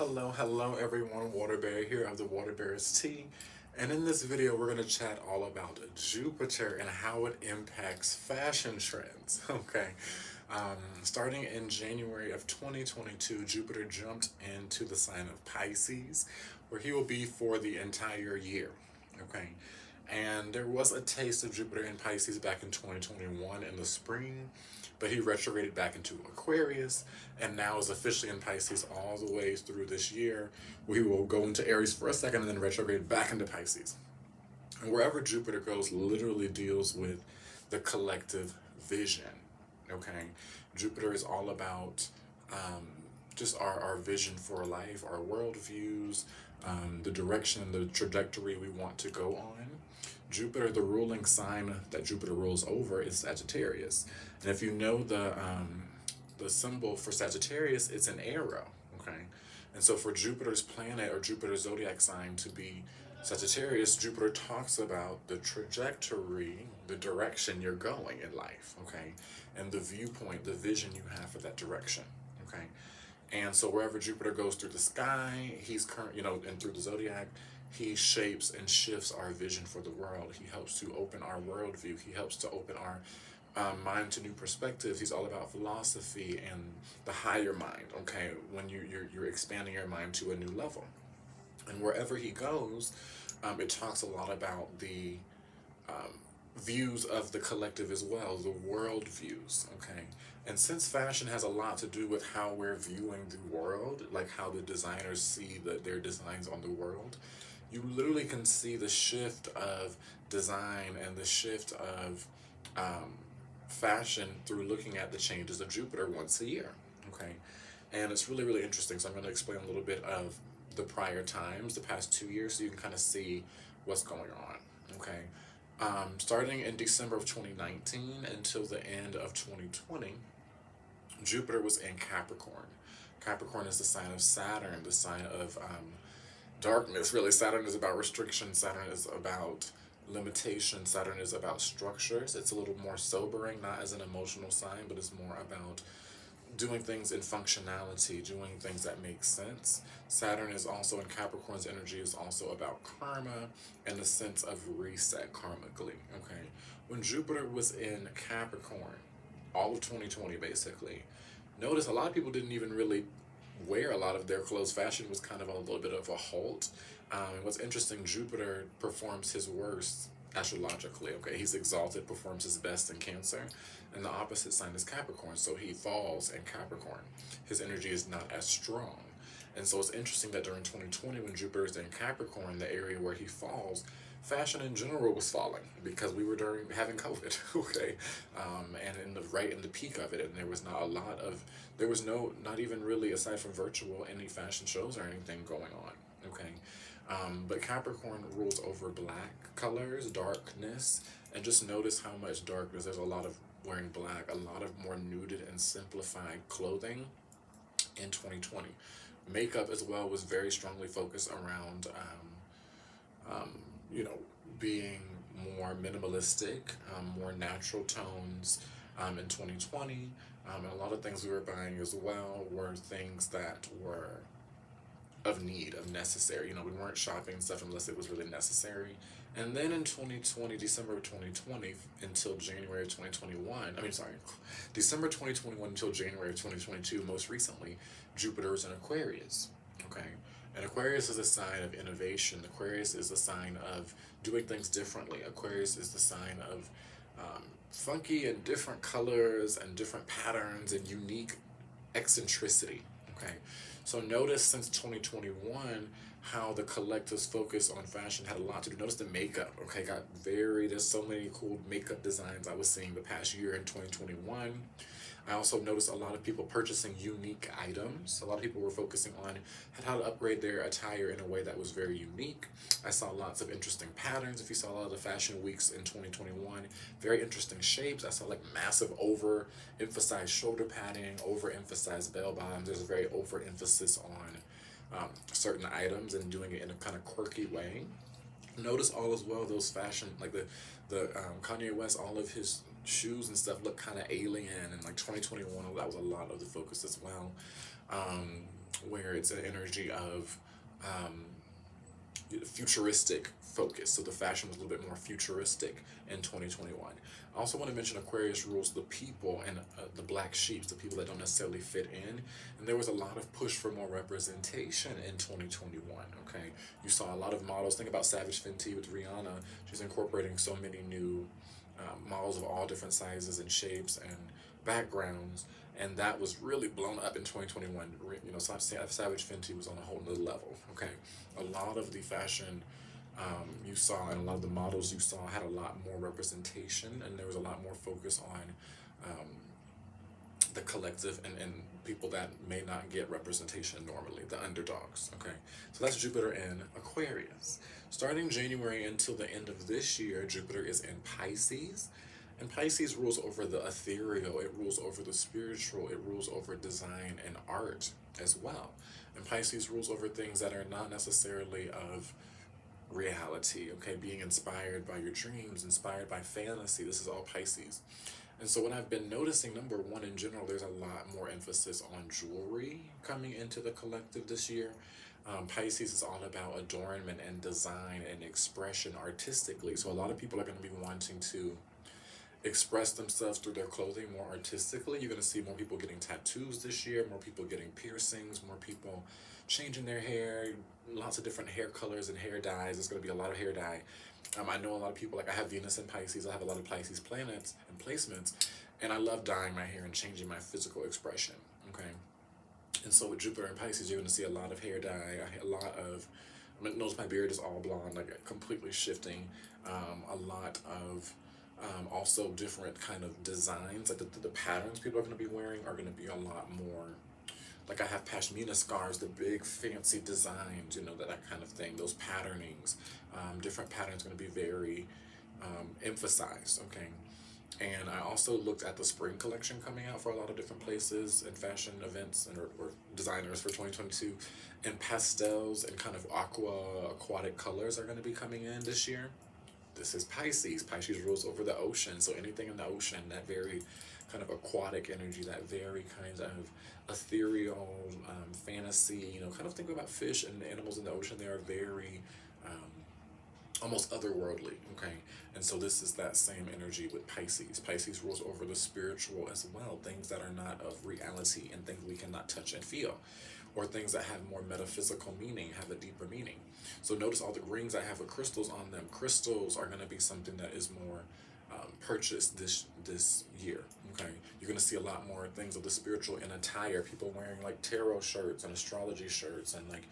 Hello everyone, Waterberry here of the Waterberry's Tea. And in this video, we're going to chat all about Jupiter and how it impacts fashion trends. Okay. Starting in January of 2022, Jupiter jumped into the sign of Pisces, where he will be for the entire year. Okay. And there was a taste of Jupiter in Pisces back in 2021 in the spring, but he retrograded back into Aquarius and now is officially in Pisces all the way through this year. We will go into Aries for a second and then retrograde back into Pisces. And wherever Jupiter goes, literally deals with the collective vision. Okay, Jupiter is all about just our vision for life, our worldviews, the direction, the trajectory we want to go on. Jupiter, the ruling sign that Jupiter rules over is Sagittarius. And if you know the symbol for Sagittarius, it's an arrow, okay? And so for Jupiter's planet or Jupiter's zodiac sign to be Sagittarius, Jupiter talks about the trajectory, the direction you're going in life, okay? And the viewpoint, the vision you have for that direction, okay? And so wherever Jupiter goes through the sky, he's and through the zodiac, he shapes and shifts our vision for the world. He helps to open our worldview. He helps to open our mind to new perspectives. He's all about philosophy and the higher mind, okay, when you're expanding your mind to a new level. And wherever he goes, it talks a lot about the views of the collective as well, the world views, okay? And since fashion has a lot to do with how we're viewing the world, like how the designers see their designs on the world, you literally can see the shift of design and the shift of fashion through looking at the changes of Jupiter once a year, okay? And it's really, really interesting. So I'm going to explain a little bit of the prior times, the past 2 years, so you can kind of see what's going on, okay? Starting in December of 2019 until the end of 2020, Jupiter was in Capricorn. Capricorn is the sign of Saturn, the sign of darkness. Really, Saturn is about restriction. Saturn is about limitation. Saturn is about structures. It's a little more sobering, not as an emotional sign, but it's more about doing things in functionality, doing things that make sense. Saturn is also in Capricorn's energy, is also about karma and the sense of reset karmically, okay? When Jupiter was in Capricorn, all of 2020 basically, notice a lot of people didn't even really wear a lot of their clothes. Fashion was kind of a little bit of a halt. And what's interesting, Jupiter performs his worst astrologically, okay? He's exalted, performs his best in Cancer, and the opposite sign is Capricorn, so he falls in Capricorn. His energy is not as strong. And so it's interesting that during 2020, when Jupiter is in Capricorn, the area where he falls, fashion in general was falling because we were having COVID, okay? And right in the peak of it, and there was not even really, aside from virtual, any fashion shows or anything going on, okay? But Capricorn rules over black colors, darkness, and just notice how much darkness. There's a lot of wearing black, a lot of more nuded and simplified clothing in 2020. Makeup as well was very strongly focused around, being more minimalistic, more natural tones in 2020. And a lot of things we were buying as well were things that were of need, of necessary. We weren't shopping stuff unless it was really necessary. And then in 2020, December of 2020 until January of 2021, December 2021 until January of 2022, most recently, Jupiter is in Aquarius, okay? And Aquarius is a sign of innovation. Aquarius is a sign of doing things differently. Aquarius is the sign of funky and different colors and different patterns and unique eccentricity, okay? So notice since 2021 how the collective's focus on fashion had a lot to do. Notice the makeup, okay, there's so many cool makeup designs I was seeing the past year in 2021. I also noticed a lot of people purchasing unique items. A lot of people were focusing on how to upgrade their attire in a way that was very unique. I saw lots of interesting patterns. If you saw a lot of the fashion weeks in 2021, very interesting shapes. I saw like massive overemphasized shoulder padding, overemphasized bell bottoms. There's a very overemphasis on certain items and doing it in a kind of quirky way. Notice all as well those fashion, like the Kanye West, all of his shoes and stuff look kind of alien, and like 2021, that was a lot of the focus as well. where it's an energy of um, futuristic focus. So the fashion was a little bit more futuristic in 2021. I also want to mention Aquarius rules the people and the black sheep, the people that don't necessarily fit in. And there was a lot of push for more representation in 2021. Okay, you saw a lot of models. Think about Savage Fenty with Rihanna. She's incorporating so many new models of all different sizes and shapes and backgrounds, and that was really blown up in 2021. You know, Savage Fenty was on a whole nother level. Okay, a lot of the fashion you saw and a lot of the models you saw had a lot more representation, and there was a lot more focus on the collective and people that may not get representation normally, the underdogs. Okay, so that's Jupiter in Aquarius. Starting January until the end of this year, Jupiter is in Pisces. And Pisces rules over the ethereal, it rules over the spiritual, it rules over design and art as well. And Pisces rules over things that are not necessarily of reality, okay? Being inspired by your dreams, inspired by fantasy. This is all Pisces. And so what I've been noticing, number one, in general, there's a lot more emphasis on jewelry coming into the collective this year. Pisces is all about adornment and design and expression artistically. So a lot of people are going to be wanting to express themselves through their clothing more artistically. You're going to see more people getting tattoos this year, more people getting piercings, more people changing their hair, lots of different hair colors and hair dyes. There's going to be a lot of hair dye. I know a lot of people, like I have Venus in Pisces, I have a lot of Pisces planets and placements, and I love dyeing my hair and changing my physical expression, okay? And so with Jupiter in Pisces, you're going to see a lot of hair dye, a lot of, notice my beard is all blonde, like completely shifting, a lot of also different kind of designs, like the patterns people are going to be wearing are going to be a lot more, like I have pashmina scarves, the big fancy designs, you know, that kind of thing, those patternings, different patterns going to be very emphasized, okay? And I also looked at the spring collection coming out for a lot of different places and fashion events and or designers for 2022, and pastels and kind of aquatic colors are going to be coming in this year. This is Pisces. Pisces rules over the ocean, so anything in the ocean, that very kind of aquatic energy, that very kind of ethereal fantasy, you know, kind of think about fish and the animals in the ocean. They are very almost otherworldly, okay? And so this is that same energy with Pisces. Pisces rules over the spiritual as well, things that are not of reality and things we cannot touch and feel, or things that have more metaphysical meaning, have a deeper meaning. So notice all the rings I have with crystals on them. Crystals are going to be something that is more purchased this year, okay? You're going to see a lot more things of the spiritual in attire, people wearing like tarot shirts and astrology shirts, and like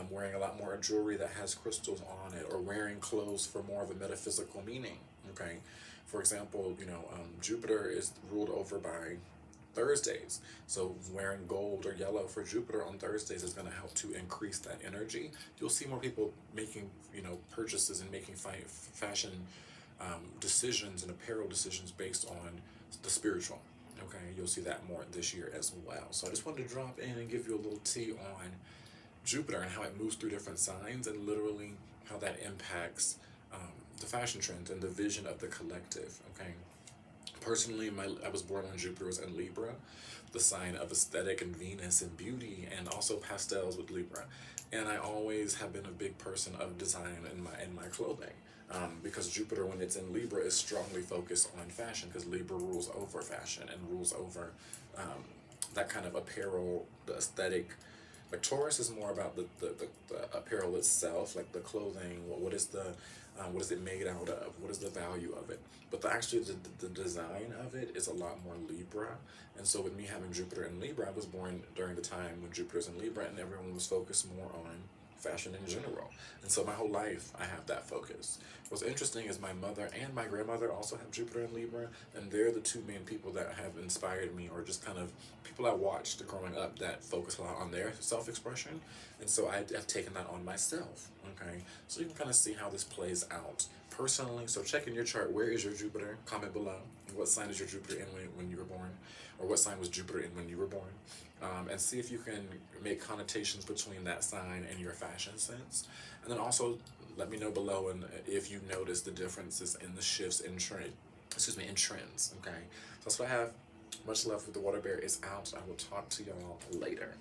wearing a lot more jewelry that has crystals on it, or wearing clothes for more of a metaphysical meaning, okay? For example, you know, Jupiter is ruled over by Thursdays, so wearing gold or yellow for Jupiter on Thursdays is going to help to increase that energy. You'll see more people making, you know, purchases and making fashion decisions and apparel decisions based on the spiritual, okay? You'll see that more this year as well. So I just wanted to drop in and give you a little tea on Jupiter and how it moves through different signs, and literally how that impacts the fashion trends and the vision of the collective, okay? Personally, I was born on Jupiter was in Libra, the sign of aesthetic and Venus and beauty, and also pastels with Libra. And I always have been a big person of design in my clothing, because Jupiter, when it's in Libra, is strongly focused on fashion, because Libra rules over fashion and rules over that kind of apparel, the aesthetic. Like Taurus is more about the apparel itself, like the clothing. What is it made out of? What is the value of it? But actually the design of it is a lot more Libra. And so with me having Jupiter in Libra, I was born during the time when Jupiter's in Libra, and everyone was focused more on fashion in general. And so my whole life I have that focus. What's interesting is my mother and my grandmother also have Jupiter in Libra, and they're the two main people that have inspired me, or just kind of people I watched growing up that focus a lot on their self-expression. And so I've taken that on myself, okay? So you can kind of see how this plays out personally. So check in your chart, where is your Jupiter? Comment below. What sign is your Jupiter in when you were born? Or what sign was Jupiter in when you were born? And see if you can make connotations between that sign and your fashion sense. And then also let me know below and if you notice the differences in the shifts in trends, okay? So that's what I have. Much love for the water bear is out. I will talk to y'all later.